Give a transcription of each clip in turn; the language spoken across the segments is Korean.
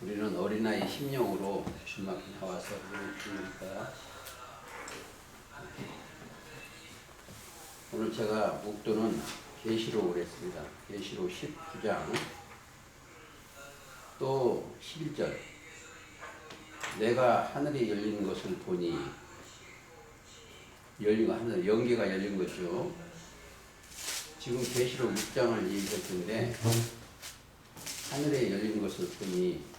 우리는 어린아이 심령으로 주님 앞에 나와서 부르니까 오늘 제가 묵도는 계시록을 했습니다. 계시록 19장 또 11절 내가 하늘이 열리는 것을 보니 하늘 연계가 열린 거죠. 지금 계시록 6장을 읽었는데 하늘에 열린 것을 보니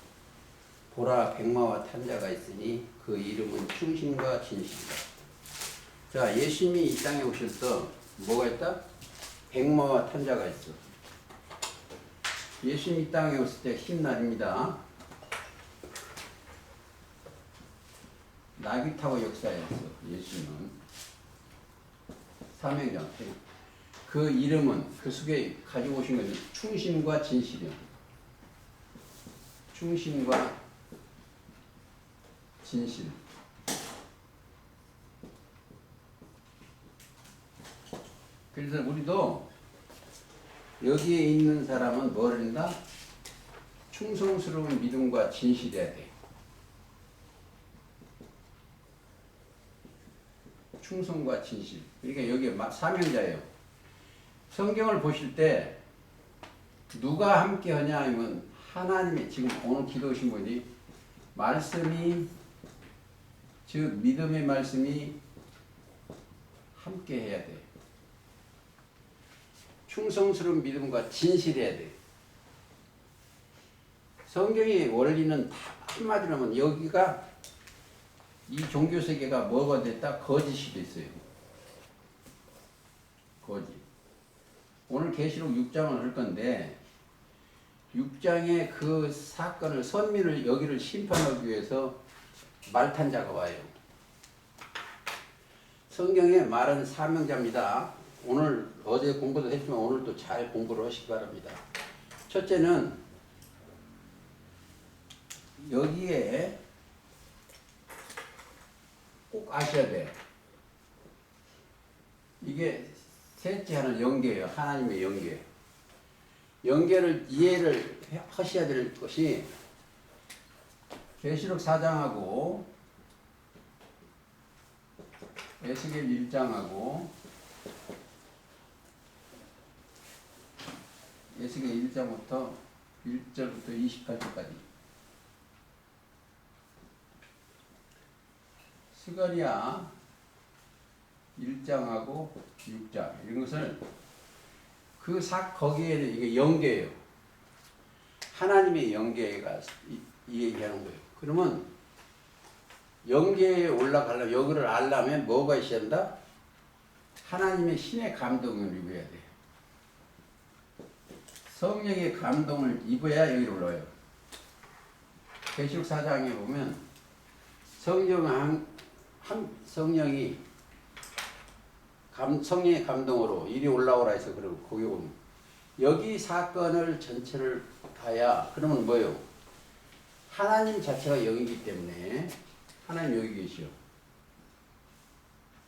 보라 백마와 탄 자가 있으니 그 이름은 충신과 진실이다. 자, 예수님이 이 땅에 오실 때 뭐가 있다? 백마와 탄 자가 있어. 예수님이 이 땅에 오실 때 흰날입니다. 나귀 타고 역사했어. 예수님은 사명장. 그 이름은 그 속에 가지고 오신 것은 충신과 진실이야. 충신과 진실. 그래서 우리도 여기에 있는 사람은 뭘 한다? 충성스러운 믿음과 진실해야 돼. 충성과 진실. 그러니까 여기 사명자예요. 성경을 보실 때 누가 함께 하냐 하면 하나님의 지금 오늘 기도하신 분이 말씀이 즉 믿음의 말씀이 함께 해야 돼. 충성스러운 믿음과 진실해야 돼. 성경의 원리는 다 한마디로 하면 여기가 이 종교세계가 뭐가 됐다? 거짓이 됐어요. 거짓. 오늘 계시록 6장을 할 건데 6장의 그 사건을 선민을 여기를 심판하기 위해서 말탄자가 와요. 성경의 말은 사명자입니다. 오늘 어제 공부도 했지만 오늘도 잘 공부를 하시기 바랍니다. 첫째는 여기에 꼭 아셔야 돼. 이게 셋째 하는 연계예요. 하나님의 연계. 연계를 이해를 하셔야 될 것이 계시록 4장하고 에스겔 1장하고 에스겔 1장부터 1절부터 28절까지 스가랴 1장하고 6장 이런 것을 거기에 이게 연계예요. 하나님의 연계가 이 얘기하는 거예요. 그러면 연계에 올라가려면 여기를 알려면 뭐가 있어야 한다? 하나님의 신의 감동을 입어야 돼. 성령의 감동을 입어야 여기로 올라와요. 계시록 4장에 보면 성령의 감동으로 이리 올라오라 해서 그러고 거기 보면 여기 사건을 전체를 봐야 그러면 뭐예요? 하나님 자체가 영이기 때문에 하나님 여기 계시오.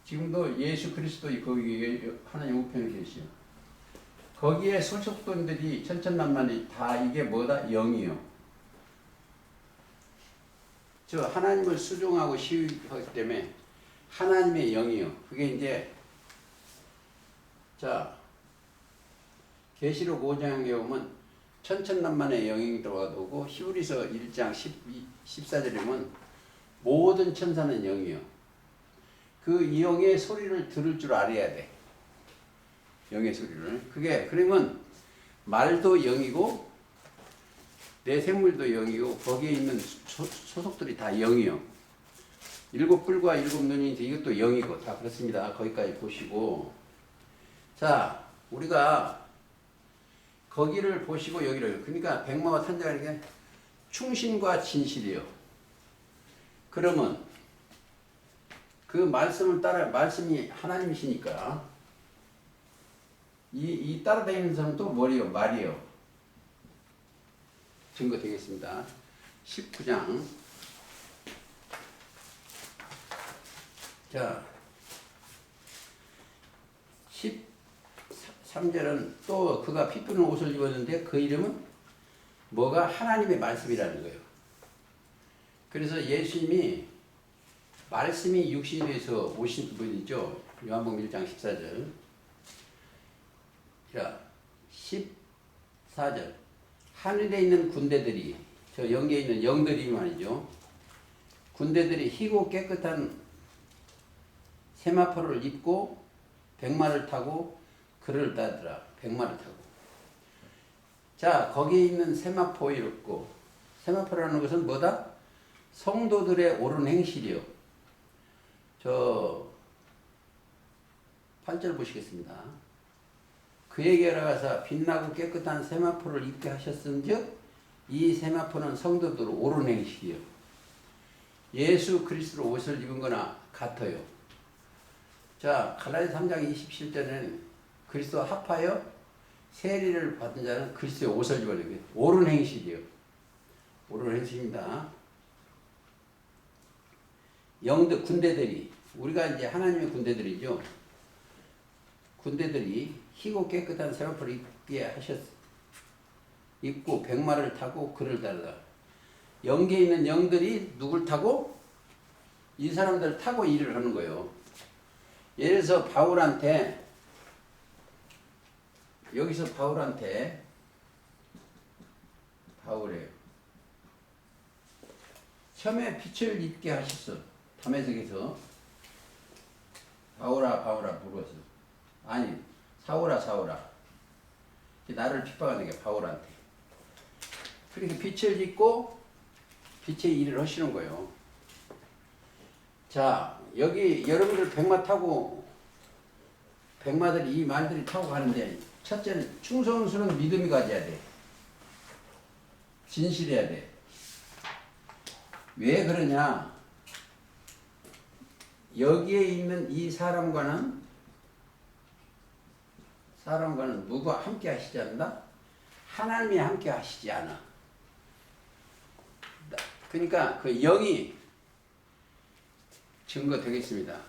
지금도 예수 그리스도 거기 하나님 우편에 계시오. 거기에 소속돈들이 천천만만이 다 이게 뭐다? 영이요. 저 하나님을 수종하고 시위하기 때문에 하나님의 영이요. 그게 이제 자 계시록 5장에 보면 천천만만의 영이 들어가고 히브리서 1장 14절에 보면 모든 천사는 영이요. 그 영의 소리를 들을 줄 알아야 돼. 영의 소리를. 그게 그러면 말도 영이고 내 생물도 영이고 거기에 있는 소속들이 다 영이요. 일곱 뿔과 일곱 눈이 이것도 영이고 다 그렇습니다. 거기까지 보시고 자 우리가 거기를 보시고 여기를 그러니까 백마와 탄자가 이게 충신과 진실이요. 그러면 그 말씀을 따라 말씀이 하나님이시니까 이 따라다니는 사람은 또 뭐리요? 말이요. 증거 되겠습니다. 19장 자 13절은 또 그가 피 푸른 옷을 입었는데 그 이름은 뭐가? 하나님의 말씀이라는 거예요. 그래서 예수님이 말씀이 육신이 돼서 오신 분이죠. 요한복음 1장 14절. 자, 14절. 하늘에 있는 군대들이, 저 영계에 있는 영들이 말이죠. 군대들이 희고 깨끗한 세마포를 입고 백마를 타고 그를 따르더라. 백마를 타고. 자, 거기에 있는 세마포였고, 세마포라는 것은 뭐다? 성도들의 옳은 행실이요. 저 8절 보시겠습니다. 그에게 알아가서 빛나고 깨끗한 세마포를 입게 하셨은즉 이 세마포는 성도들 옳은 행실이요. 예수 그리스도 옷을 입은 거나 같아요. 자, 갈라디아 3장 27절에는 그리스도와 합하여 세리를 받은 자는 그리스도의 옷을 입어야 돼요. 옳은 행실이요. 옳은 행실입니다. 영들, 군대들이, 우리가 이제 하나님의 군대들이죠. 군대들이 희고 깨끗한 세마포를 입게 입고 백마를 타고 그를 따르다. 영계에 있는 영들이 누굴 타고? 이 사람들 타고 일을 하는 거예요. 예를 들어서 바울한테, 여기서 바울이에요. 처음에 빛을 입게 하셨어. 담에색에서 바울아 물었어. 아니, 사울아. 나를 핍박하는 게 바울한테. 그렇게 빛을 입고 빛의 일을 하시는 거예요. 자, 여기 여러분들 백마 타고, 백마들이, 이 말들이 타고 가는데, 첫째는 충성스러운 믿음이 가져야 돼. 진실해야 돼. 왜 그러냐? 여기에 있는 이 사람과는 누가 함께 하시지 않나? 하나님이 함께 하시지 않아. 그러니까 그 영이 증거 되겠습니다.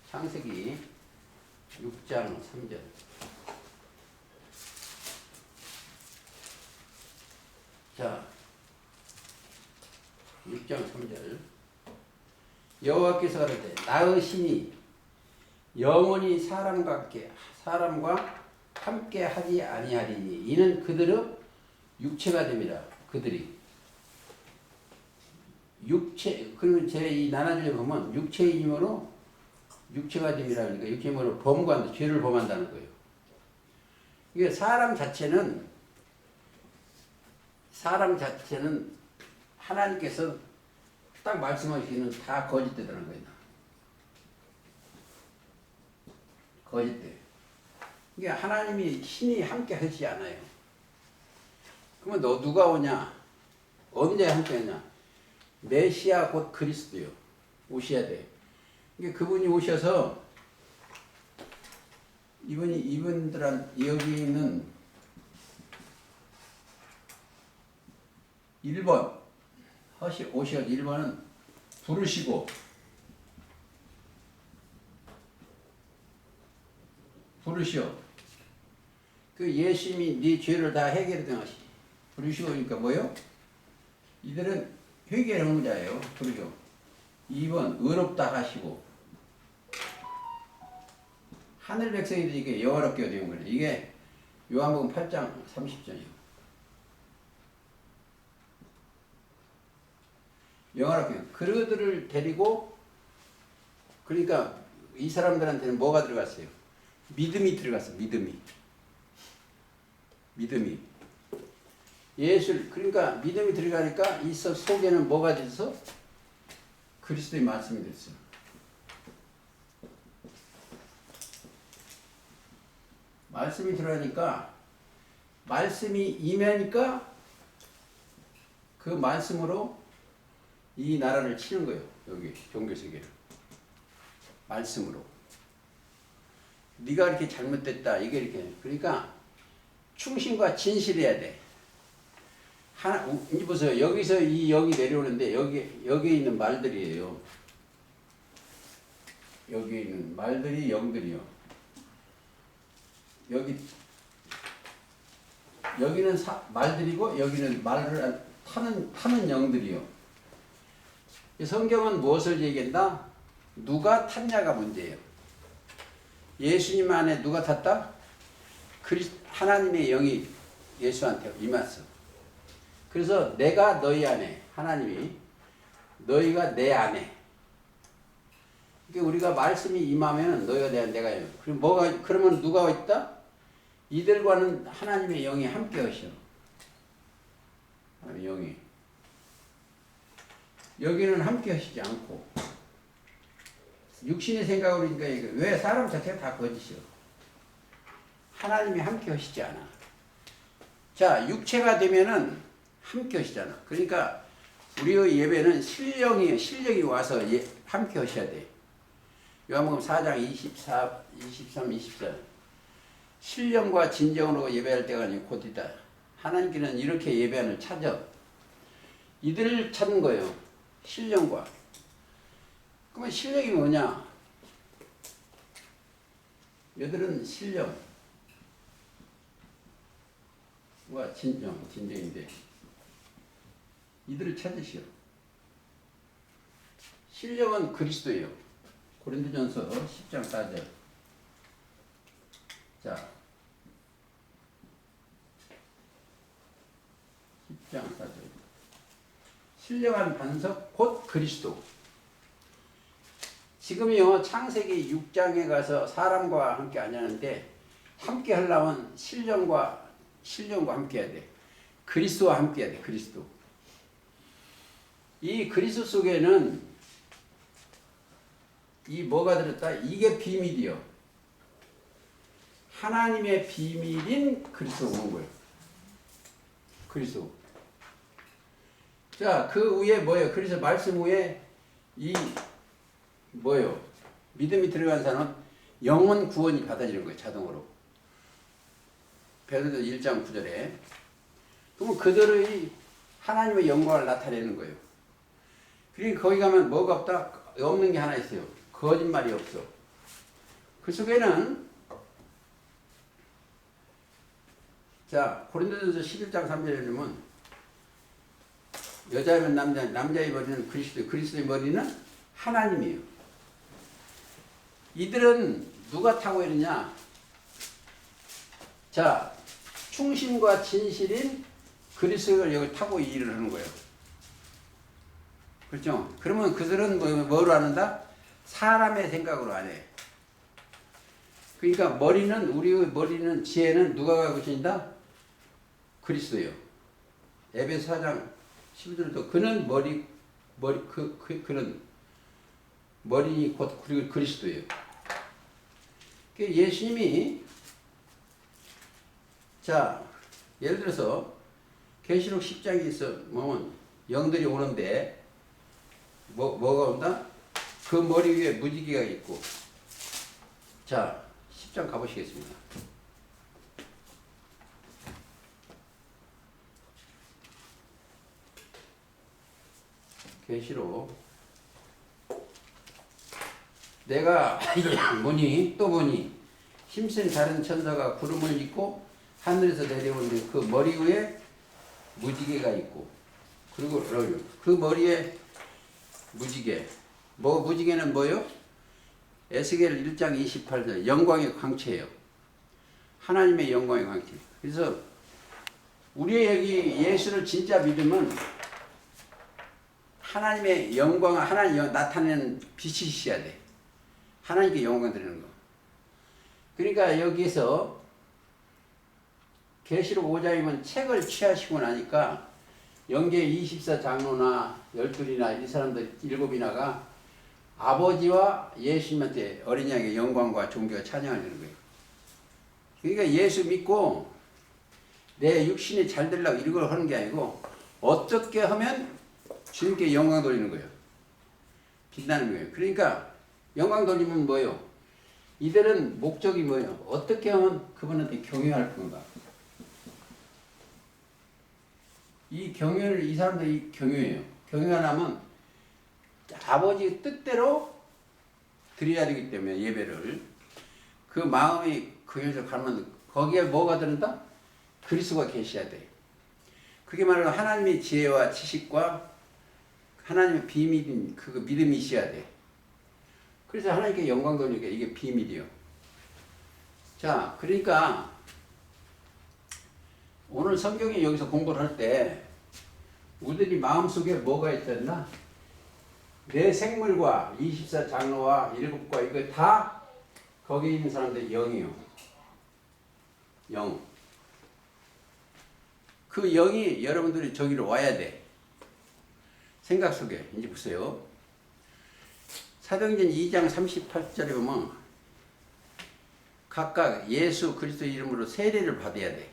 창세기 6장 3절. 자, 6장 3절. 여호와께서 가로되 나의 신이 영원히 사람과 함께 하지 아니하리니 이는 그들의 육체가 됨이라. 그들이 육체, 그러면 제 이 나눠주려 보면 육체의 힘으로 육체가 됨이라 하니까 육체의 힘으로 범과한다, 죄를 범한다는 거예요. 이게 사람 자체는 하나님께서 딱 말씀하시기는 다 거짓되더라는 거예요. 거짓돼. 이게 하나님이 신이 함께 하지 않아요. 그러면 너 누가 오냐? 언제 함께 하냐? 메시아 곧 그리스도요. 오셔야 돼. 이게 그분이 오셔서 이분들한 여기 있는 1번 오셔 1번은 부르시고 부르시오. 그 예수님이 네 죄를 다 해결해 등하시. 부르시오 그러니까 뭐요? 이들은 회개하는 자예요. 부르시오. 2번 의롭다 하시고 하늘 백성이들이 이게 영화롭게 되는 거예요. 이게 요한복음 8장 30절이요. 영화롭게 그들을 데리고 그러니까 이 사람들한테는 뭐가 들어갔어요? 믿음이 들어갔어. 믿음이 예수 그러니까 믿음이 들어가니까 이 속에는 뭐가 됐어? 그리스도의 말씀이 됐어. 말씀이 들어가니까 말씀이 임하니까 그 말씀으로 이 나라를 치는 거예요. 여기 종교세계를 말씀으로. 네가 이렇게 잘못됐다. 이게 이렇게. 그러니까 충신과 진실해야 돼. 이제 보세요. 여기서 이 영이 내려오는데 여기에 있는 말들이에요. 여기에 있는 말들이 영들이요. 여기는 말들이고 여기는 말을 타는 영들이요. 이 성경은 무엇을 얘기한다? 누가 탔냐가 문제예요. 예수님 안에 누가 탔다? 하나님의 영이 예수한테 임했어. 그래서 내가 너희 안에, 하나님이 너희가 내 안에. 그러니까 우리가 말씀이 임하면 너희가 내 안에, 내가 내 안에. 그러면 누가 있다? 이들과는 하나님의 영이 함께 하셔. 하나님의 영이. 여기는 함께 하시지 않고. 육신의 생각으로 그러니까 왜 사람 자체가 다 거짓이요. 하나님이 함께 하시지 않아. 자, 육체가 되면은 함께 하시잖아. 그러니까 우리의 예배는 실력이 와서 함께 하셔야 돼. 요한복음 4장 24, 23, 24. 신령과 진정으로 예배할 때가 아니고 곧이다. 하나님께는 이렇게 예배하는 찾아. 이들을 찾는 거예요. 신령과. 그러면 실력이 뭐냐? 얘들은 신령과 진정인데 이들을 찾으시오. 신령은 그리스도예요. 고린도전서 10장 4절. 자, 10장 4절. 신령한 반석 곧 그리스도. 지금요 창세기 6장에 가서 사람과 함께 안 하는데 함께 하려면 신령과 함께 해야 돼. 그리스도와 함께 해야 돼. 그리스도. 이 그리스도 속에는 이 뭐가 들었다? 이게 비밀이요. 하나님의 비밀인 그리스도가 온 거예요. 그리스도. 자, 그 위에 뭐예요? 그래서 말씀 위에 이 뭐예요? 믿음이 들어간 사람은 영원 구원이 받아지는 거예요. 자동으로. 베드로 1장 9절에. 그러면 그들의 하나님의 영광을 나타내는 거예요. 그러니까 거기 가면 뭐가 없다? 없는 게 하나 있어요. 거짓말이 없어. 그 속에는 자, 고린도전서 11장 3절에 보면 여자면 남자의 머리는 그리스도, 그리스도의 머리는 하나님이에요. 이들은 누가 타고 있느냐? 자, 충신과 진실인 그리스도를 여기 타고 일을 하는 거예요. 그렇죠? 그러면 그들은 뭐로 하는다? 사람의 생각으로 안 해. 그러니까 우리의 머리는, 지혜는 누가 가고 계신다? 그리스도예요. 에베소 4장 11절도 그는 그는 머리 곧 그리스도예요. 예수님이 자, 예를 들어서 계시록 10장에 있어 보면 영들이 오는데 뭐가 온다? 그 머리 위에 무지개가 있고. 자, 10장 가보시겠습니다. 계시록 내가 또 보니 힘센 다른 천사가 구름을 입고 하늘에서 내려오는데 그 머리 위에 무지개가 있고, 그리고 그 머리에 무지개. 무지개는 뭐요? 에스겔 1장 28절 영광의 광채예요. 하나님의 영광의 광채. 그래서 우리의 여기 예수를 진짜 믿으면 하나님의 영광을 하나님 나타내는 빛이 있어야 돼. 하나님께 영광 드리는 거. 그러니까 여기서 계시록 5장이면 책을 취하시고 나니까 영계 24장로나 12이나 이 사람들 7이나가 아버지와 예수님한테 어린 양의 영광과 존귀와 찬양을 하는 거예요. 그러니까 예수 믿고 내 육신이 잘 되려고 이걸 하는 게 아니고 어떻게 하면 주님께 영광 돌리는 거예요. 빛나는 거예요. 그러니까 영광 돌리면 뭐예요? 이들은 목적이 뭐예요? 어떻게 하면 그분한테 경외할 건가? 이 경외를 이 사람들이 경외해요. 경외하려면 아버지 뜻대로 드려야 되기 때문에 예배를 그 마음이 그에서 가면 거기에 뭐가 들은다? 그리스도가 계셔야 돼. 그게 말로 하나님의 지혜와 지식과 하나님의 비밀인 그 믿음이 있어야 돼. 그래서 하나님께 영광 돌리게 이게 비밀이요. 자, 그러니까 오늘 성경에 여기서 공부를 할 때 우리들이 마음속에 뭐가 있었나? 내 생물과 24장로와 7과 이거 다 거기 있는 사람들 영이요. 영. 그 영이 여러분들이 저기로 와야 돼. 생각 속에. 이제 보세요. 사도행전 2장 38절에 보면 각각 예수 그리스도 이름으로 세례를 받아야 돼.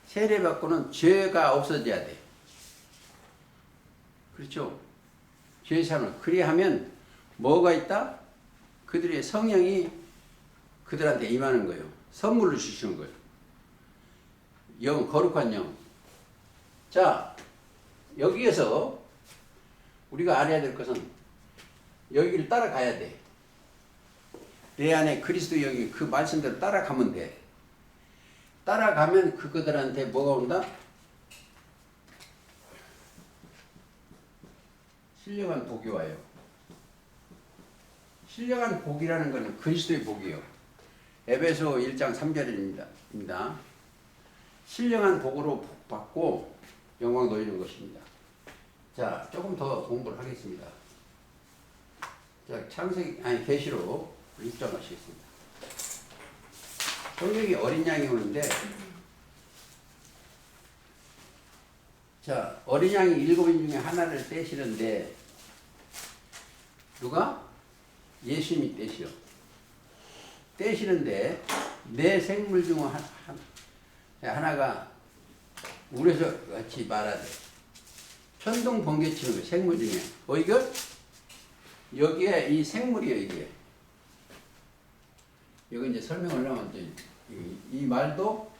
세례 받고는 죄가 없어져야 돼. 그렇죠? 죄사는 그리하면 뭐가 있다? 그들의 성령이 그들한테 임하는 거예요. 선물을 주시는 거예요. 영, 거룩한 영. 자, 여기에서 우리가 알아야 될 것은 여기를 따라가야 돼. 내 안에 그리스도 영이 그 말씀대로 따라가면 돼. 따라가면 그들한테 뭐가 온다? 신령한 복이 와요. 신령한 복이라는 것은 그리스도의 복이요. 에베소 1장 3절입니다. 신령한 복으로 복받고 영광 돌리는 것입니다. 자, 조금 더 공부를 하겠습니다. 자, 계시록 6장 하시겠습니다. 성경이 어린 양이 오는데, 자, 어린 양이 7인 중에 하나를 떼시는데, 누가? 예수님이 떼시오. 떼시는데, 내 생물 중 하나가 우려서 같이 말하되, 천둥 번개치는 거예요, 생물 중에. 이거? 여기에 이 생물이에요, 이게. 여기 이제 설명을 하면 이 말도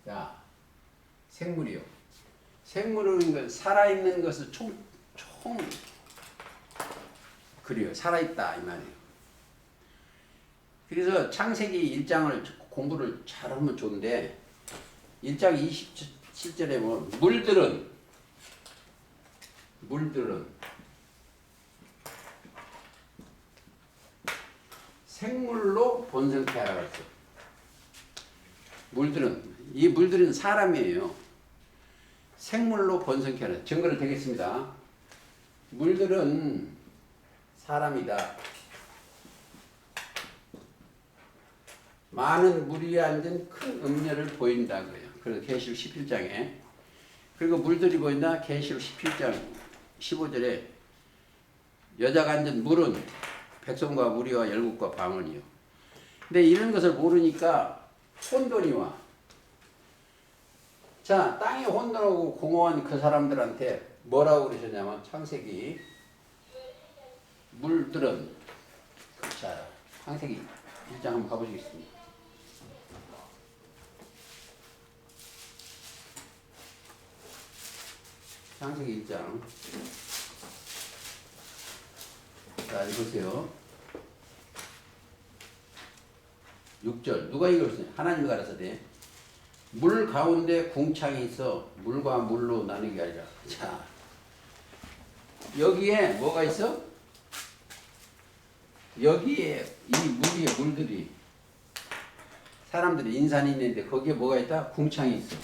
자 생물이요. 생물은 건 살아있는 것을 총 그래요. 살아있다 이 말이에요. 그래서 창세기 1장을 공부를 잘하면 좋은데 1장 27절에 보면 물들은 생물로 번성케 하라고 했어. 이 물들은 사람이에요. 생물로 번성케 하라. 증거를 대겠습니다. 물들은 사람이다. 많은 물이 앉은 큰 음녀를 보인다 그래요. 그래서 계시록 11장에 그리고 물들이 보인다. 계시록 17장 15절에 여자가 앉은 물은 백성과 무리와 열국과 방언이요. 근데 이런 것을 모르니까 혼돈이 와. 자, 땅이 혼돈하고 공허한 그 사람들한테 뭐라고 그러셨냐면 창세기 물들은 자, 창세기 1장 한번 가보시겠습니다. 창세기 1장 자, 읽으세요. 6절. 누가 읽었어요? 하나님이 가라사대. 물 가운데 궁창이 있어 물과 물로 나누게 하리라. 자, 여기에 뭐가 있어? 여기에 이 물들이 사람들이 인산이 있는데 거기에 뭐가 있다? 궁창이 있어.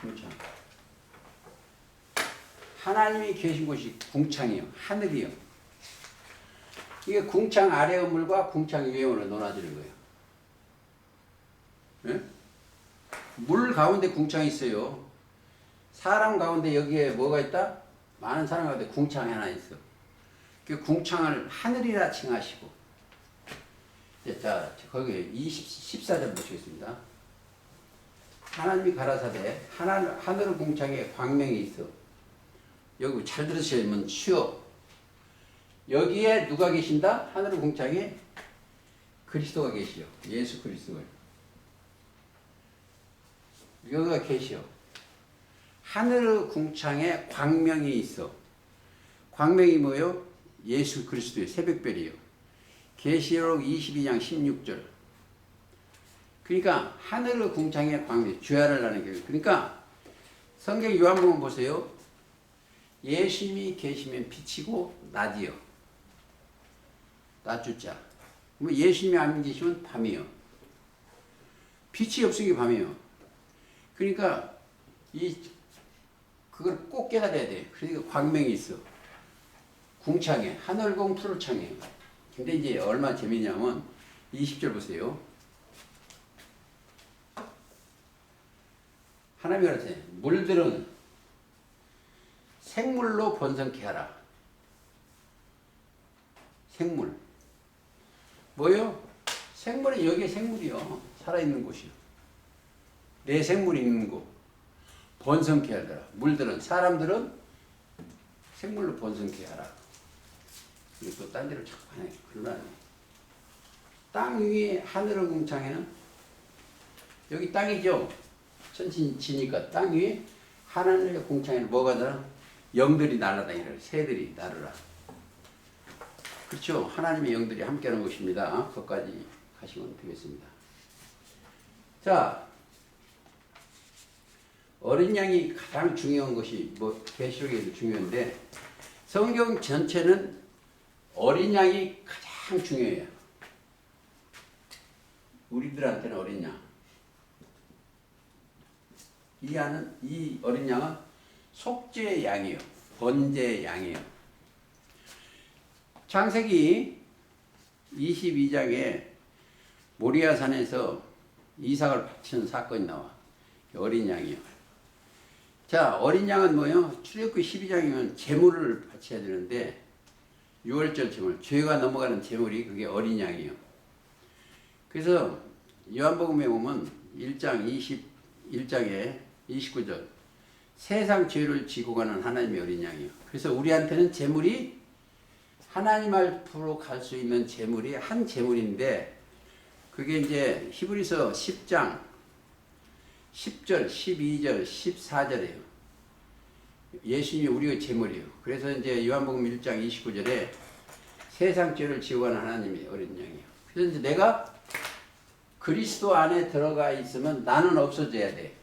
궁창. 하나님이 계신 곳이 궁창이요. 하늘이요. 이게 궁창 아래의 물과 궁창 위의 물로 논하지는 거예요. 네? 물 가운데 궁창이 있어요. 사람 가운데 여기에 뭐가 있다? 많은 사람 가운데 궁창이 하나 있어. 그 궁창을 하늘이라 칭하시고. 자, 거기 14절 보시겠습니다. 하나님이 가라사대 하늘 궁창에 광명이 있어. 여기 잘 들으시면 쉬워. 여기에 누가 계신다? 하늘 궁창에 그리스도가 계시오. 예수 그리스도가. 여기가 계시오. 하늘 궁창에 광명이 있어. 광명이 뭐요? 예수 그리스도의 새벽별이요. 계시록 22장 16절. 그러니까 하늘의 궁창에 광명, 주야를 나는 게. 그러니까 성경 요한복음 보세요. 예수님이 계시면 빛이고 낮이요. 낮주자. 그럼 예수님이 안 계시면 밤이요. 빛이 없으니 밤이요. 그러니까 그걸 꼭 깨달아야 돼. 그러니까 광명이 있어. 궁창에 하늘궁 푸르창에. 근데 이제 얼마나 재미냐면 20절 보세요. 하나님이 그러세요. 물들은 생물로 번성케 하라. 생물. 뭐요? 생물이 여기에 생물이요. 살아있는 곳이요. 내 생물이 있는 곳. 번성케 하더라. 물들은 사람들은 생물로 번성케 하라. 그리고 또 딴 데로 자꾸 하네. 그러라니. 땅 위에 하늘의 궁창에는 여기 땅이죠. 천지니까 땅 위에 하늘의 궁창에는 뭐가 들어? 영들이 날아다니라. 새들이 날아라. 그렇죠. 하나님의 영들이 함께하는 것입니다. 거기까지 가시면 되겠습니다. 자, 어린 양이 가장 중요한 것이 계시록에도 중요한데 성경 전체는 어린 양이 가장 중요해요. 우리들한테는 어린 양. 이 어린 양은 속죄의 양이에요. 번제의 양이에요. 창세기 22장에 모리아산에서 이삭을 바치는 사건이 나와. 어린 양이요. 자, 어린 양은 뭐요? 출애굽기 12장이면 제물을 바쳐야 되는데 6월절 제물, 죄가 넘어가는 제물이 그게 어린 양이요. 그래서 요한복음에 보면 1장 21장에 29절 세상 죄를 지고 가는 하나님의 어린 양이요. 그래서 우리한테는 제물이 하나님 앞으로 갈 수 있는 제물이 한 제물인데 그게 이제 히브리서 10장 10절, 12절, 14절이에요. 예수님이 우리의 제물이에요. 그래서 이제 요한복음 1장 29절에 세상 죄를 지고 가는 하나님의 어린 양이에요. 그래서 이제 내가 그리스도 안에 들어가 있으면 나는 없어져야 돼.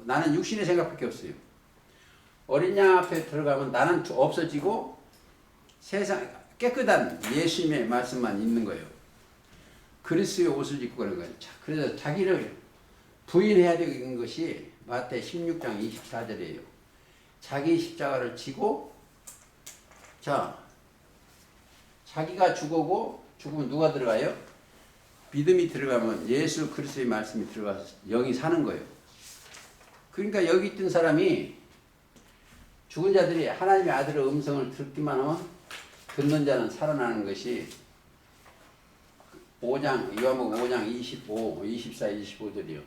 나는 육신의 생각밖에 없어요. 어린 양 앞에 들어가면 나는 없어지고 세상 깨끗한 예수님의 말씀만 있는 거예요. 그리스도의 옷을 입고 그런 거예요. 그래서 자기를 부인해야 되는 것이 마태 16장 24절이에요. 자기 십자가를 지고 자기가 죽으면 누가 들어가요? 믿음이 들어가면 예수 그리스도의 말씀이 들어가서 영이 사는 거예요. 그러니까 여기 있던 사람이 죽은 자들이 하나님의 아들의 음성을 듣기만 하면 듣는 자는 살아나는 것이 5장, 요한복음 5장 25, 24, 25절이요.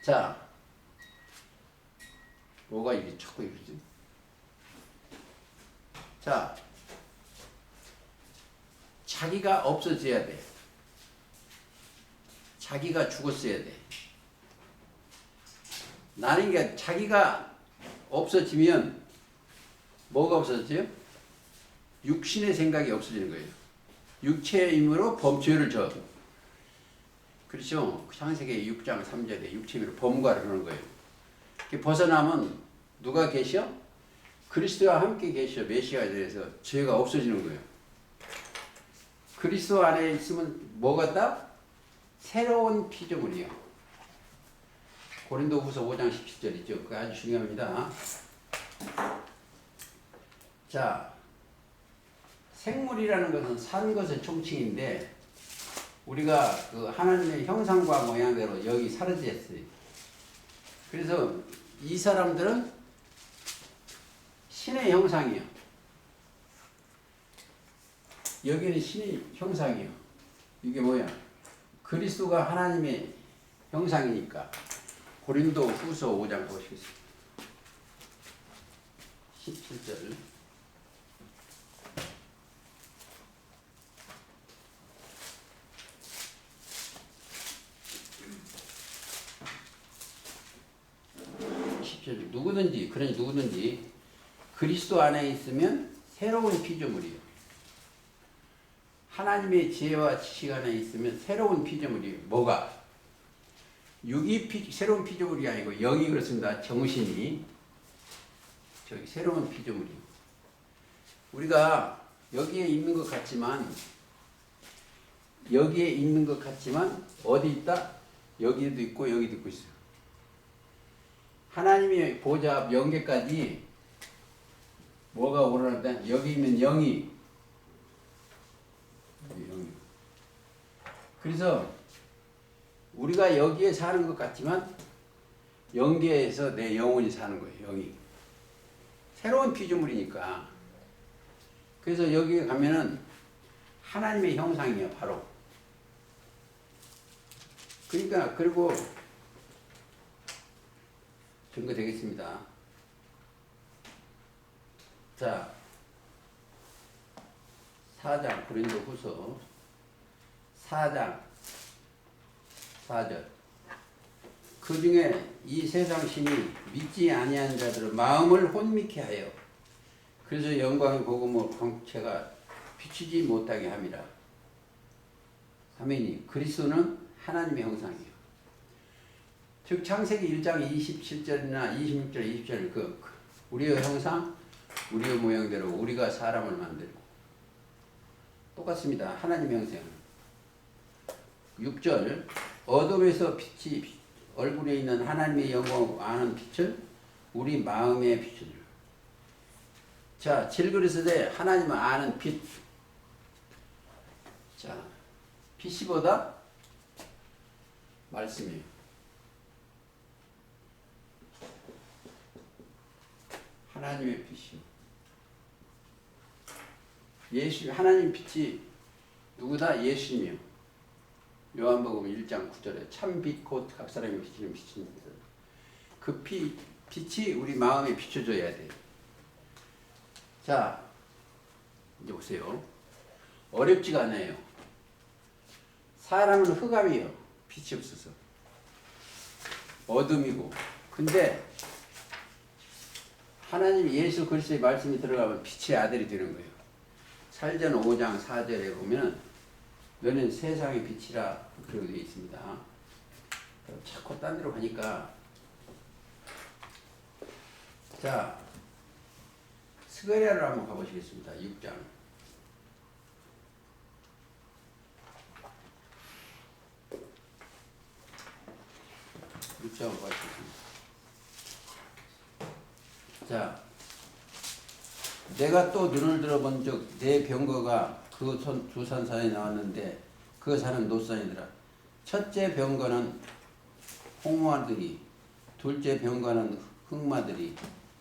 자, 뭐가 이렇게 자꾸 이러지? 자, 자기가 없어져야 돼. 자기가 죽었어야 돼. 나는 게 자기가 없어지면 뭐가 없어져요? 육신의 생각이 없어지는 거예요. 육체의 힘으로 범죄를 져. 그렇죠? 창세기 6장 3절에 육체의 힘으로 범과를 하는 거예요. 벗어나면 누가 계셔? 그리스도와 함께 계셔. 메시아에 대해서 죄가 없어지는 거예요. 그리스도 안에 있으면 뭐가 있다? 새로운 피조물이요. 고린도후서 5장 17절이죠. 그거 아주 중요합니다. 자, 생물이라는 것은 산 것의 총칭인데 우리가 그 하나님의 형상과 모양대로 여기 사라졌어요. 그래서 이 사람들은 신의 형상이요. 여기는 신의 형상이요. 이게 뭐야? 그리스도가 하나님의 형상이니까. 고린도후서 5장 보시겠습니다. 17절. 누구든지 그리스도 안에 있으면 새로운 피조물이요. 하나님의 지혜와 지식 안에 있으면 새로운 피조물이 뭐가? 새로운 피조물이 아니고 영이 그렇습니다. 정신이 저기 새로운 피조물이. 우리가 여기에 있는 것 같지만 어디 있다? 여기도 있고 여기도 있고 있어요. 하나님의 보좌 영계까지 뭐가 오르는데 여기 있는 영이. 그래서 우리가 여기에 사는 것 같지만 영계에서 내 영혼이 사는 거예요. 영이 새로운 피조물이니까. 그래서 여기에 가면은 하나님의 형상이에요. 바로. 그러니까 그리고 증거 되겠습니다. 자, 4장 고린도후서 4장 4절. 그 중에 이 세상 신이 믿지 아니한 자들의 마음을 혼미케 하여 그래서 영광의 복음의 광채가 비추지 못하게 함이라. 아멘이. 그리스도는 하나님의 형상이에요. 즉 창세기 1장 27절이나 26절, 20절 우리의 형상, 우리의 모양대로 우리가 사람을 만들고 똑같습니다. 하나님의 형상. 6절 어둠에서 빛이 얼굴에 있는 하나님의 영광을 아는 빛을 우리 마음에 비추는. 자, 질그릇에 하나님을 아는 빛. 자, 빛이 보다 말씀이에요. 하나님의 빛이. 하나님 빛이 누구다? 예수님이요. 요한복음 1장 9절에 참빛 곧 각 사람이 비치는 빛입니다. 그 빛이 우리 마음에 비춰줘야 돼요. 자, 이제 보세요. 어렵지가 않아요. 사람은 흑암이에요. 빛이 없어서. 어둠이고. 근데 하나님 예수 그리스도의 말씀이 들어가면 빛의 아들이 되는 거예요. 살전 5장 4절에 보면 너는 세상의 빛이라 그렇게 되어 있습니다. 자꾸 딴 데로 가니까. 자, 스가랴를 한번 가보시겠습니다. 6장. 6장을 가보시겠습니다. 자, 내가 또 눈을 들어본 적 내 병거가 그 두 산 사이에 나왔는데 그 산은 노산이더라. 첫째 병거는 홍마들이, 둘째 병거는 흑마들이,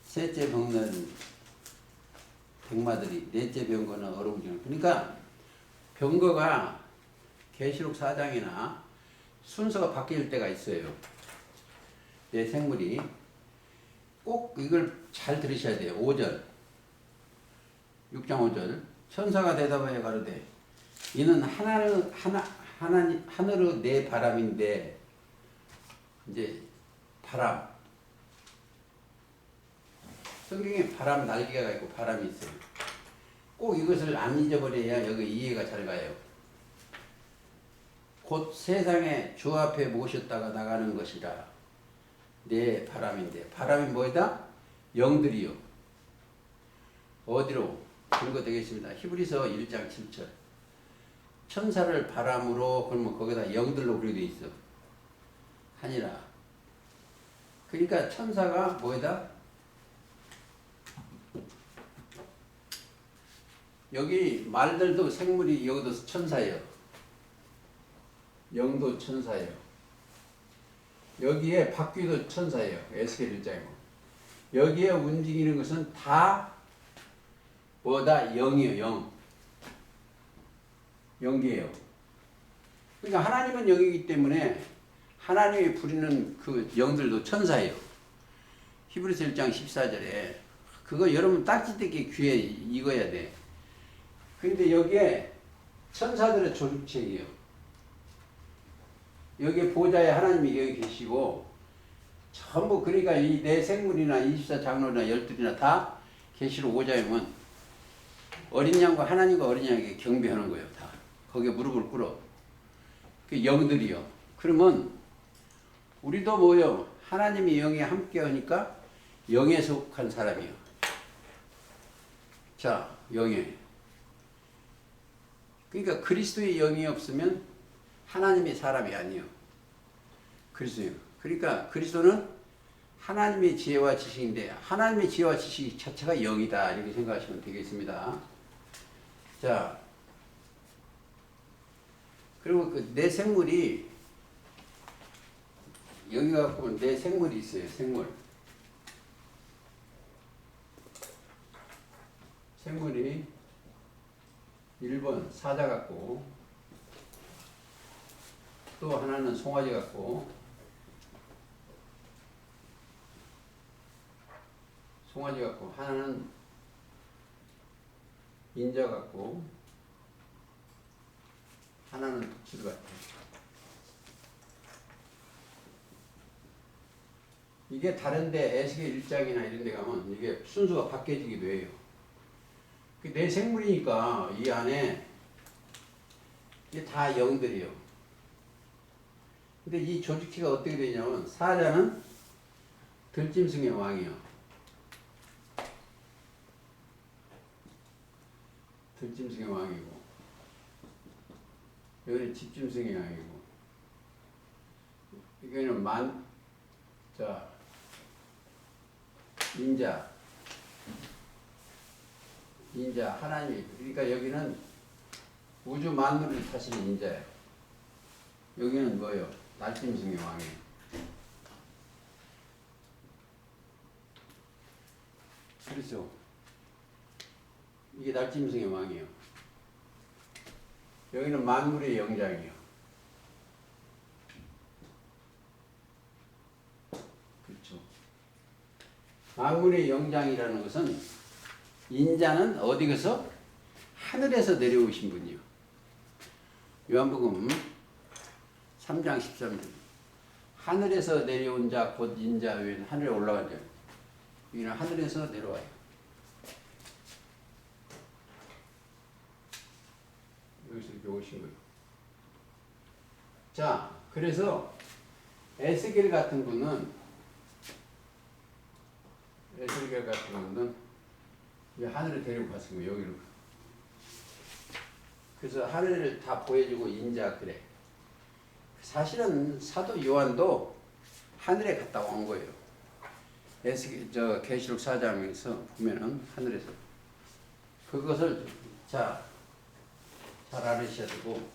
셋째 병거는 백마들이, 넷째 병거는 어롱지로. 그러니까 병거가 계시록 4장이나 순서가 바뀔 때가 있어요. 내 생물이. 꼭 이걸 잘 들으셔야 돼요. 5절. 6장 5절. 천사가 대답하여 가로되 이는 하늘의 내 바람인데. 이제 바람. 성경에 바람 날개가 있고 바람이 있어요. 꼭 이것을 안 잊어버려야 여기 이해가 잘 가요. 곧 세상에 주 앞에 모셨다가 나가는 것이라. 내 바람인데. 바람이 뭐다? 영들이요. 어디로? 근거 되겠습니다. 히브리서 1장 7절. 천사를 바람으로, 그러면 거기다 영들로 그려져 있어. 하니라. 그러니까 천사가 뭐다? 여기 말들도 생물이 여기도 천사예요. 영도 천사예요. 여기에 바퀴도 천사예요. 에스겔 1장이고. 여기에 움직이는 것은 다 뭐다? 영이에요. 영. 영계예요. 그러니까 하나님은 영이기 때문에 하나님이 부리는 그 영들도 천사예요. 히브리서 1장 14절에 그거 여러분 딱지되게 귀에 익어야 돼. 근데 여기에 천사들의 조직책이에요. 여기 보좌에 하나님이 여기 계시고 전부. 그러니까 이 내 생물이나 24장로나 12이나 다 계시록 5장이면 어린 양과 하나님과 어린 양에게 경배하는 거예요. 다. 거기에 무릎을 꿇어. 그 영들이요. 그러면 우리도 뭐요? 하나님이 영에 함께 하니까 영에 속한 사람이요. 자, 영에. 그러니까 그리스도의 영이 없으면 하나님의 사람이 아니요. 그리스도요. 그러니까 그리스도는 하나님의 지혜와 지식인데 하나님의 지혜와 지식 자체가 영이다. 이렇게 생각하시면 되겠습니다. 자, 그리고 그 내 생물이 여기 갖고 보면 내 생물이 있어요. 생물. 생물이 1번 사자 같고 또 하나는 송아지 같고 하나는 인자 같고 하나는 독수리 같아요. 이게 다른데 에스겔 1장이나 이런 데 가면 이게 순서가 바뀌어지기도 해요. 내 생물이니까 이 안에 이게 다 영들이요. 근데 이 조직체가 어떻게 되냐면 사자는 들짐승의 왕이요. 들짐승의 왕이고 여기는 집짐승의 왕이고 여기는 인자 하나님. 그러니까 여기는 우주 만물을 다스리는 인자예요. 여기는 뭐예요? 날짐승의 왕이에요. 그렇죠? 이게 날짐승의 왕이에요. 여기는 만물의 영장이에요. 그렇죠? 만물의 영장이라는 것은 인자는 어디에서? 하늘에서 내려오신 분이요. 요한복음 3장 13절. 하늘에서 내려온 자 곧 인자 외에는 하늘에 올라간 자. 여기는 하늘에서 내려와요. 여기서 이렇게 오신 거예요. 자, 그래서 에스겔 같은 분은 하늘에 데리고 갔은 거예요. 여기로. 그래서 하늘을 다 보여주고 인자 그래. 사실은 사도 요한도 하늘에 갔다 온 거예요. 계시록 4장에서 보면은 하늘에서 그것을 잘 알으셔야 되고.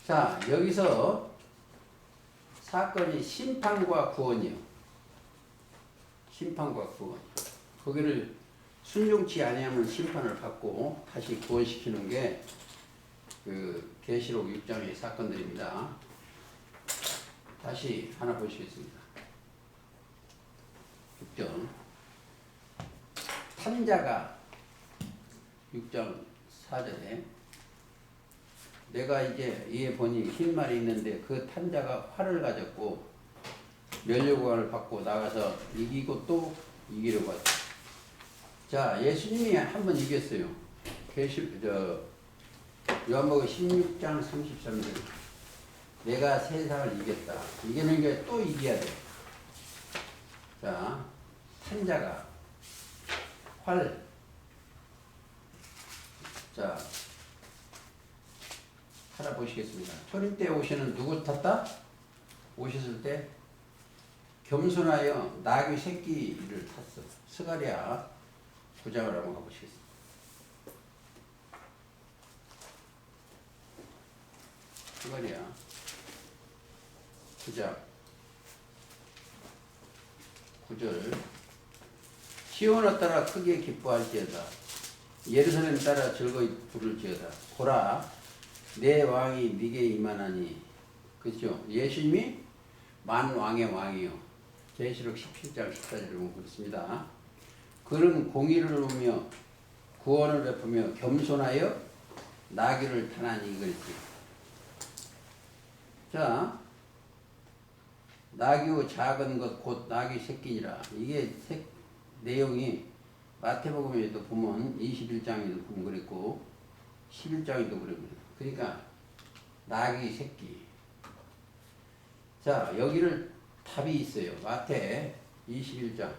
자, 여기서 사건이 심판과 구원이요. 심판과 구원. 거기를 순종치 아니하면 심판을 받고 다시 구원시키는 게 그 계시록 6장의 사건들입니다. 다시 하나 보시겠습니다. 6장 탄자가 6장 4절에 내가 이제 이에 보니 흰 말이 있는데 그 탄자가 활을 가졌고 면류관을 받고 나가서 이기고 또 이기려고 하죠. 자, 예수님이 한 번 이겼어요. 요한복음 16장 33절. 내가 세상을 이겼다. 이기는 게 또 이겨야 돼. 자, 탄자가 활. 자, 하나 보시겠습니다. 초림 때 오시는 누구 탔다? 오셨을 때 겸손하여 나귀 새끼를 탔어. 스가랴 9장을 한번 가보시겠습니다. 스가랴 9장 9절. 시온을 따라 크게 기뻐할지어다. 예루살렘 따라 즐거이 부를지어다. 보라, 내 왕이 네게 임하나니. 그렇죠? 예수님이 만왕의 왕이요. 계시록 17장 14절에 보면 그렇습니다. 그는 공의를 이루며 구원을 베푸며 겸손하여 나귀를 타나니 이글지. 자, 나귀의 작은 것 곧 나귀 새끼니라. 이게 내용이 마태복음에도 보면 21장에도 보면 그랬고 11장에도 그러면. 그러니까 나귀 새끼. 자, 여기를 답이 있어요. 마태 21장.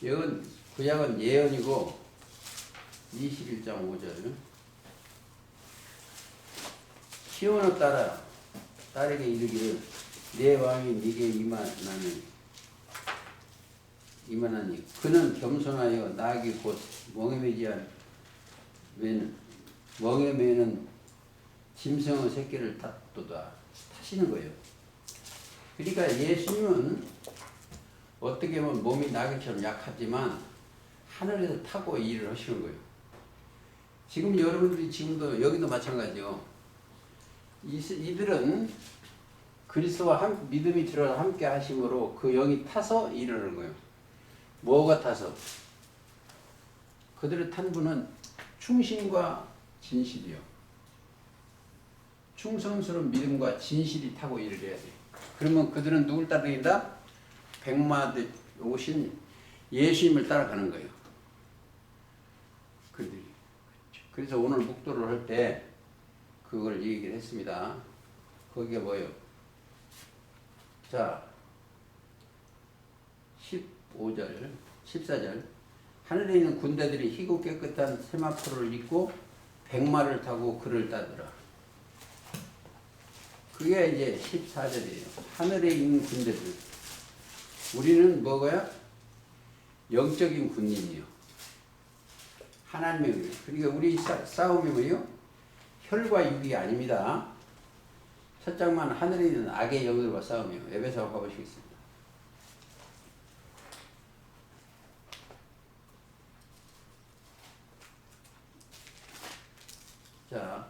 이건 구약은 예언이고 21장 5절. 시온을 따라 딸에게 이르기를 내 왕이 네게 이만하니 그는 겸손하여 나귀 곧 멍에 매는 짐승의 새끼를 타시는 거예요. 그러니까 예수님은 어떻게 보면 몸이 나귀처럼 약하지만 하늘에서 타고 일을 하시는 거예요. 지금 여러분들이 지금도 여기도 마찬가지요. 이들은 그리스도와 믿음이 들어서 함께 하심으로 그 영이 타서 일을 하는 거예요. 뭐가 타서? 그들을 탄 분은 충신과 진실이요. 충성스러운 믿음과 진실이 타고 일을 해야 돼요. 그러면 그들은 누굴 따르긴다? 백마대 오신 예수님을 따라가는 거예요. 그들이. 그래서 오늘 묵도를 할 때 그걸 얘기를 했습니다. 거기가 뭐예요? 자, 15절, 14절. 하늘에 있는 군대들이 희고 깨끗한 세마포를 입고 백마를 타고 그를 따르라. 그게 이제 14절이에요. 하늘에 있는 군대들. 우리는 뭐고요? 영적인 군인이요. 하나님의. 그러니까 우리 싸움이 뭐예요? 혈과 육이 아닙니다. 첫 장만 하늘에 있는 악의 영들과 싸움이요. 에베소 가보시겠습니다. 자,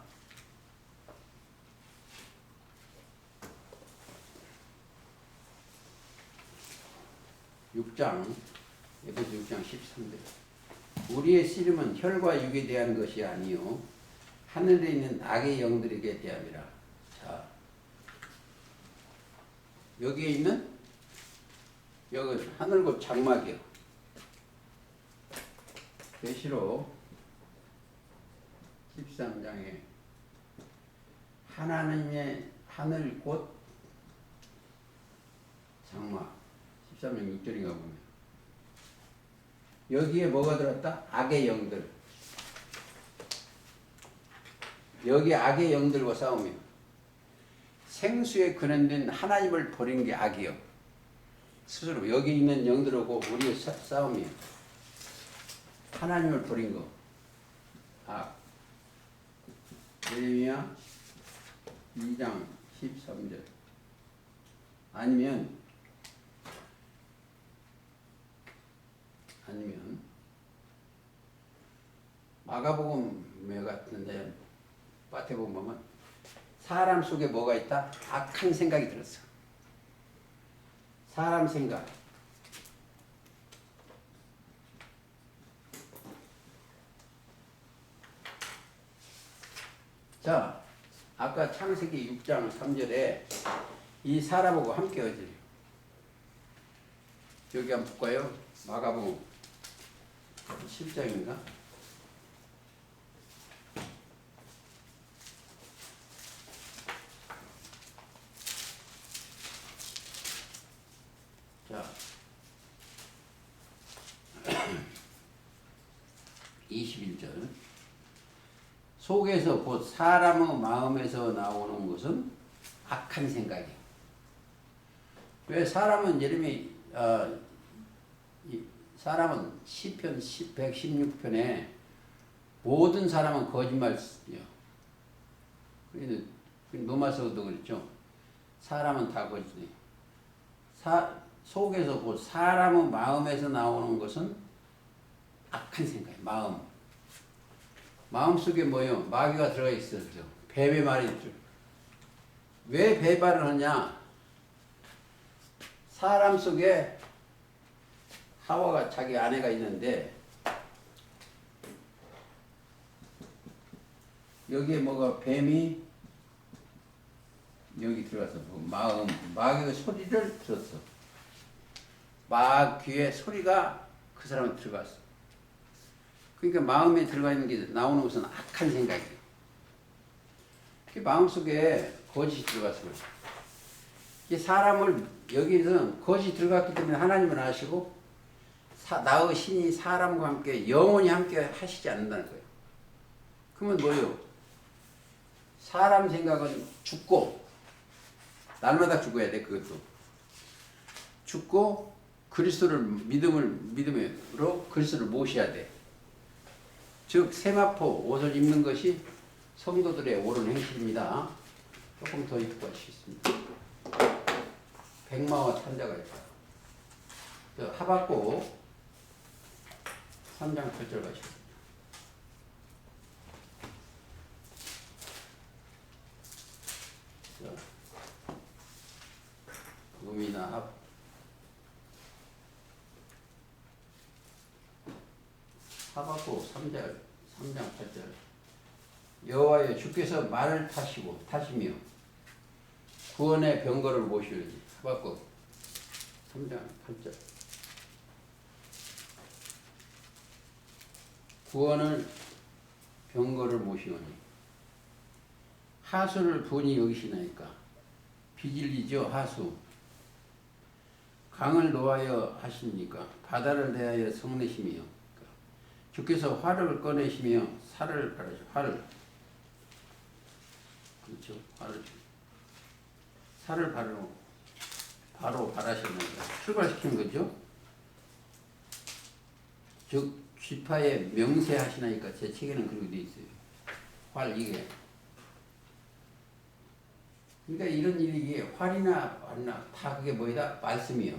에베소 6장 13절. 우리의 씨름은 혈과 육에 대한 것이 아니요 하늘에 있는 악의 영들에게 대함이라. 자, 여기에 있는 여기 하늘곧 장막이요. 계시록 13장에 하나님의 하늘 곧 장막 13장 6절인가 보면 여기에 뭐가 들었다? 악의 영들. 여기 악의 영들과 싸움이요. 생수에 근원된 하나님을 버린 게 악이요. 스스로 여기 있는 영들하고 우리의 싸움이요. 하나님을 버린 거. 악. 예레미야 2장 13절. 아니면 마가복음 같은데 마태복음 보면 사람 속에 뭐가 있다? 악한 생각이 들었어. 사람 생각. 자, 아까 창세기 6장 3절에 이 사람하고 함께 하지. 여기 한번 볼까요? 마가복음 7장인가? 자, 21절. 속에서 곧 사람의 마음에서 나오는 것은 악한 생각이에요. 왜 사람은 사람은 시편 116편에 모든 사람은 거짓말이요. 로마서도 그랬죠. 사람은 다 거짓이에요. 속에서 곧 사람의 마음에서 나오는 것은 악한 생각이에요. 마음 속에 뭐예요? 마귀가 들어가 있어요. 뱀의 말이 있죠. 왜 배발을 하냐? 사람 속에 하와가 자기 아내가 있는데 여기에 뭐가 뱀이 여기 들어가서 마귀의 소리를 들었어. 귀에 소리가 그 사람한테 들어갔어. 그러니까 마음에 들어가 있는 게 나오는 것은 악한 생각이에요. 그 마음속에 거짓이 들어갔어요. 이 사람을 여기서 거짓이 들어갔기 때문에 하나님은 아시고 나의 신이 사람과 함께 영원히 함께 하시지 않는다는 거예요. 그러면 뭐예요? 사람 생각은 죽고 날마다 죽어야 돼. 그것도 죽고 그리스도를 믿음으로 그리스도를 모셔야 돼. 즉 세마포 옷을 입는 것이 성도들의 옳은 행실입니다. 조금 더 입고 가시겠습니다. 백마와 탄자가 있다. 하박국 3장 8절 가시겠습니다. 음이나 하박국 3장 8절 여호와여 주께서 말을 타시며 구원의 병거를 모시리니 하박국 3장 8절 구원을 병거를 모시오니 하수를 분이 여기시나이까 비질리죠. 하수 강을 노하여 하십니까 바다를 대하여 성내시며 주께서 활을 꺼내시며 살을 바르시 활을 그렇죠. 살을 바로 바라셨는데 출발시킨 거죠. 즉 쥐파에 명세하시나니까 제 책에는 그렇게 돼 있어요. 활 이게 그러니까 이런 일이 활이나 다 그게 뭐이다? 말씀이요.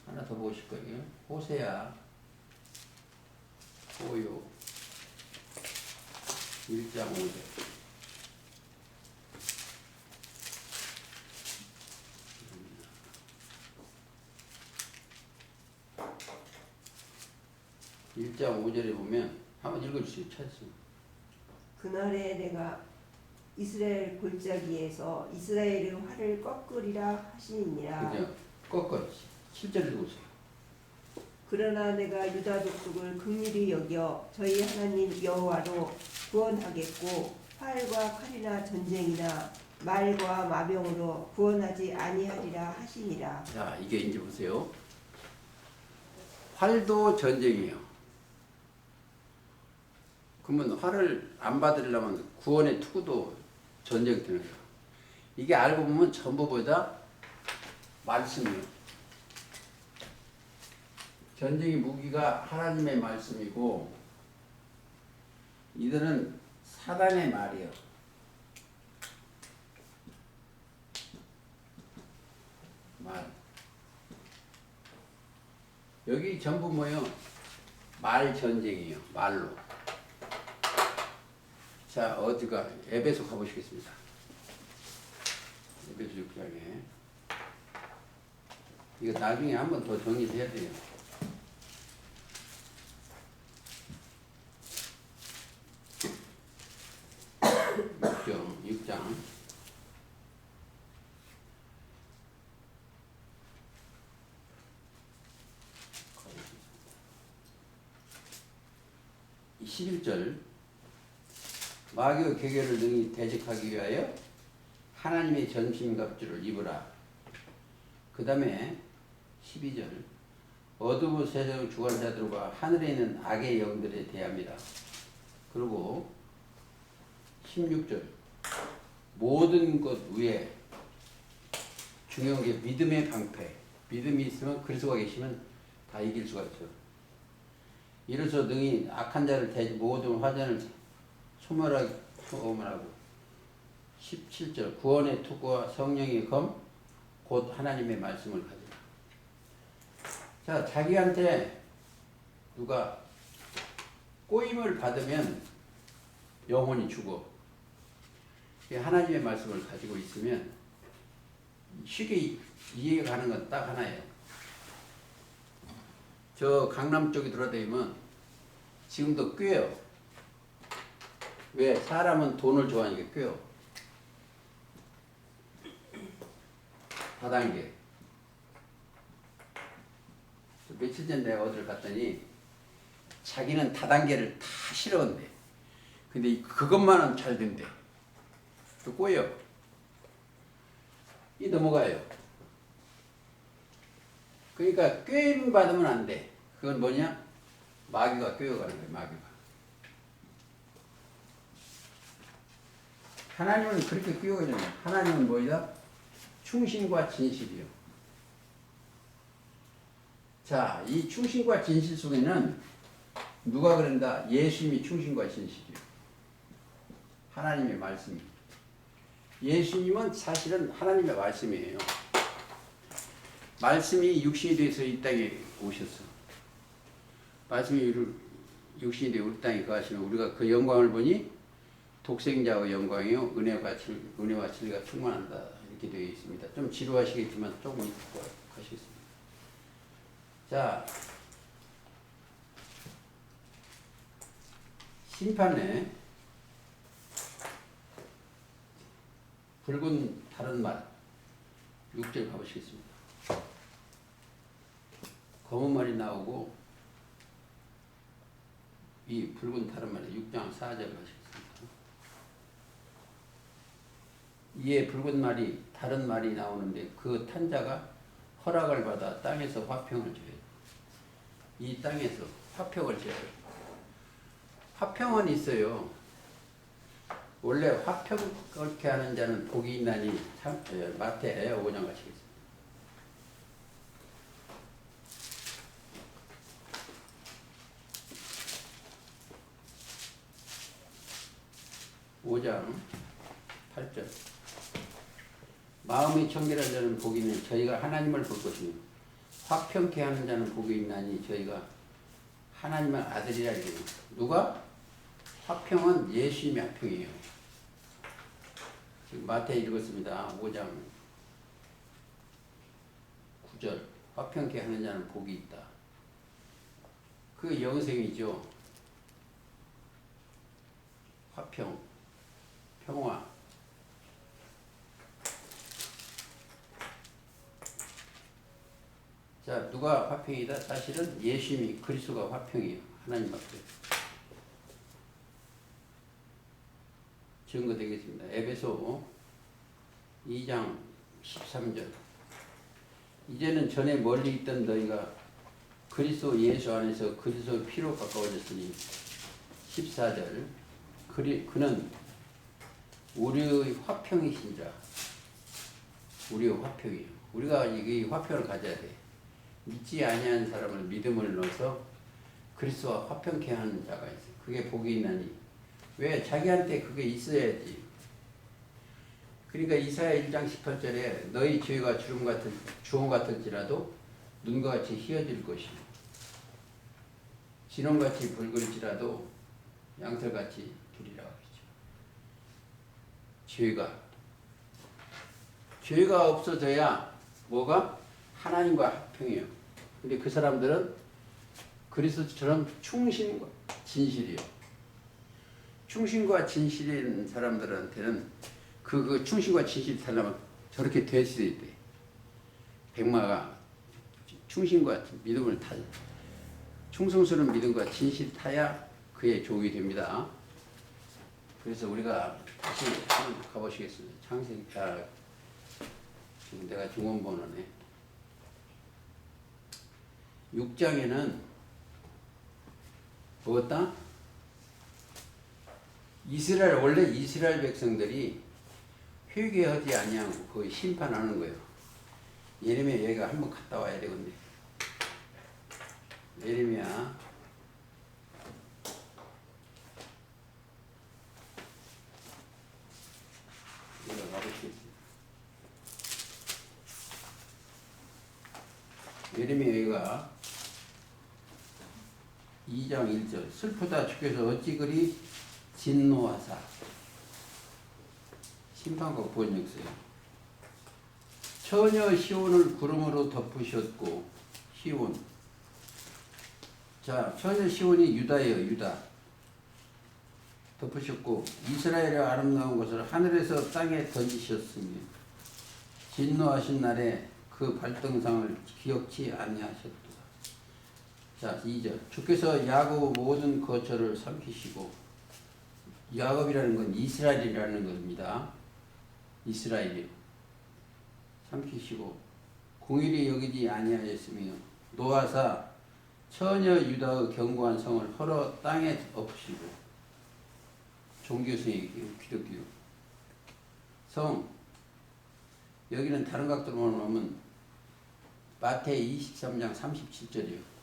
하나 더 보실 거예요. 호세아 호요 1장 5절 1장 5절에 보면 한번 읽어주세요. 찾으세요. 그날에 내가 이스라엘 골짜기에서 이스라엘의 활을 꺾으리라 하시니라. 그죠? 꺾어 7절 읽으세요. 그러나 내가 유다 족속을 긍휼히 여겨 저희 하나님 여호와로 구원하겠고 활과 칼이나 전쟁이나 말과 마병으로 구원하지 아니하리라 하시니라. 자, 이게 이제 보세요. 활도 전쟁이에요. 그러면 활을 안 받으려면 구원의 투구도 전쟁되는 거예요. 이게 알고 보면 전부보다 말씀이에요. 전쟁의 무기가 하나님의 말씀이고 이들은 사단의 말이에요. 말. 여기 전부 뭐예요? 말 전쟁이에요. 말로. 자, 어디가 에베소 가보시겠습니다. 에베소 6장에 이거 나중에 한 번 더 정리해야 돼요. 6장 11절 마귀의 계계를 능히 대적하기 위하여 하나님의 전신갑주를 입으라. 그 다음에 12절 어두운 세상 주관자들과 하늘에 있는 악의 영들에 대합니다. 그리고 16절 모든 것 위에 중요한 게 믿음의 방패. 믿음이 있으면 그리스도가 계시면 다 이길 수가 있죠. 이로써 능히 악한 자를 모든 화전을 소멸하고 17절 구원의 투구와 성령의 검 곧 하나님의 말씀을 가지라. 자, 자기한테 누가 꼬임을 받으면 영혼이 죽어. 하나님의 말씀을 가지고 있으면 쉽게 이해가 가는 건 딱 하나예요. 저 강남 쪽에 돌아다니면 지금도 꾀요. 왜? 사람은 돈을 좋아하니까 꾀요. 다단계. 며칠 전 내가 어디를 갔더니 자기는 다단계를 다 실어온대. 근데 그것만은 잘 된대. 또 꼬여. 이 넘어가요. 그러니까 꿰임 받으면 안 돼. 그건 뭐냐? 마귀가 꿰어가는 거예요. 마귀가. 하나님은 그렇게 꿰어가잖아요. 하나님은 뭐이다? 충신과 진실이요. 자, 이 충신과 진실 속에는 누가 그런다? 예수님이 충신과 진실이요. 하나님의 말씀이. 예수님은 사실은 하나님의 말씀이에요. 말씀이 육신이 돼서 이 땅에 오셨어. 말씀이 육신이 되어 우리 땅에 거하시면 우리가 그 영광을 보니 독생자의 영광이요 은혜와 진리가 충만한다 이렇게 되어 있습니다. 좀 지루하시겠지만 조금 듣고 가시겠습니다. 자, 심판에 붉은 다른 말 6절 가보시겠습니다. 검은 말이 나오고 이 붉은 다른 말이 6장 4절 가시겠습니다. 이에 붉은 말이 다른 말이 나오는데 그 탄자가 허락을 받아 땅에서 화평을 줘요. 이 땅에서 화평을 줘요. 화평은 있어요. 원래 화평 그렇게 하는 자는 복이 있나니 마태 5장 가시겠습니다. 5장 8절 마음이 청결한 자는 복이 있는 저희가 하나님을 볼 것이며 화평케 하는 자는 복이 있나니 저희가 하나님의 아들이라 이래요. 누가? 화평은 예수님의 화평이에요. 지금 마태 읽었습니다. 5장 9절 화평케 하는 자는 복이 있다. 그 영생이죠. 화평, 평화. 자, 누가 화평이다? 사실은 예수님이 그리스도가 화평이에요. 하나님 화평. 증거되겠습니다. 에베소 2장 13절 이제는 전에 멀리 있던 너희가 그리스도 예수 안에서 그리스도의 피로 가까워졌으니 14절 그는 우리의 화평이신 자. 우리의 화평이에요. 우리가 이 화평을 가져야 돼. 믿지 아니한 사람을 믿음을 넣어서 그리스도와 화평케 하는 자가 있어요. 그게 복이 있나니. 왜? 자기한테 그게 있어야지. 그러니까 이사야 1장 18절에 너희 죄가 주홍 같을지라도 눈과 같이 희어질 것이요 진홍같이 붉을지라도 양털같이 두리라 그러죠. 죄가 없어져야 뭐가? 하나님과 화평이에요. 근데 그 사람들은 그리스도처럼 충신과 진실이요. 충신과 진실인 사람들한테는 그 충신과 진실이 살려면 저렇게 됐어야 돼. 백마가 충신과 믿음을 타 충성스러운 믿음과 진실 타야 그의 종이 됩니다. 그래서 우리가 다시 한번 가보시겠습니다. 지금 내가 중원본원에 6장에는 뭐였다? 원래 이스라엘 백성들이 회개하지 아니하고 거의 심판하는 거예요. 예레미야 여기가 한번 갔다 와야 되겠네. 예레미야 2장 1절 슬프다 주께서 어찌 그리 진노하사 심판과 번역서요. 처녀 시온을 구름으로 덮으셨고 시온 자 처녀 시온이 유다예요. 유다 덮으셨고 이스라엘의 아름다운 것을 하늘에서 땅에 던지셨으니 진노하신 날에 그 발등상을 기억치 아니하셨도다. 자, 2절. 주께서 야곱 모든 거처를 삼키시고, 야곱이라는 건 이스라엘이라는 겁니다. 이스라엘이요. 삼키시고 공일이 여기지 아니하였으며 노아사 처녀 유다의 견고한 성을 헐어 땅에 엎으시고. 종교성의 기독교 성, 여기는 다른 각도로 보면 마태이 23장 37절이요.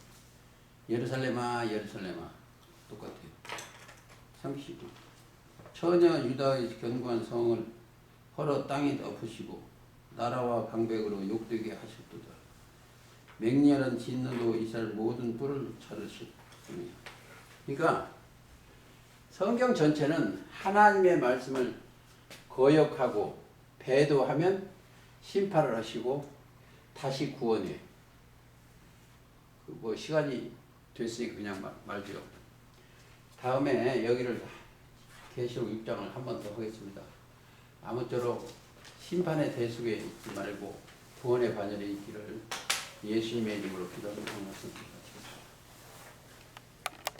예루살렘아 예루살렘아 똑같아요. 39. 처녀 유다의 견고한 성을 헐어 땅에 엎으시고 나라와 방백으로 욕되게 하셨도다. 맹렬한 진노로 이스라엘 모든 뿔을 자르셨으며. 그러니까 성경 전체는 하나님의 말씀을 거역하고 배도하면 심판을 하시고 다시 구원해. 뭐 시간이 됐으니까 그냥 말죠. 다음에 여기를 계시록 6장을 한 번 더 하겠습니다. 아무쪼록 심판의 대속에 있지 말고 구원의 반열에 있기를 예수님의 이름으로 기도하는 것입니다.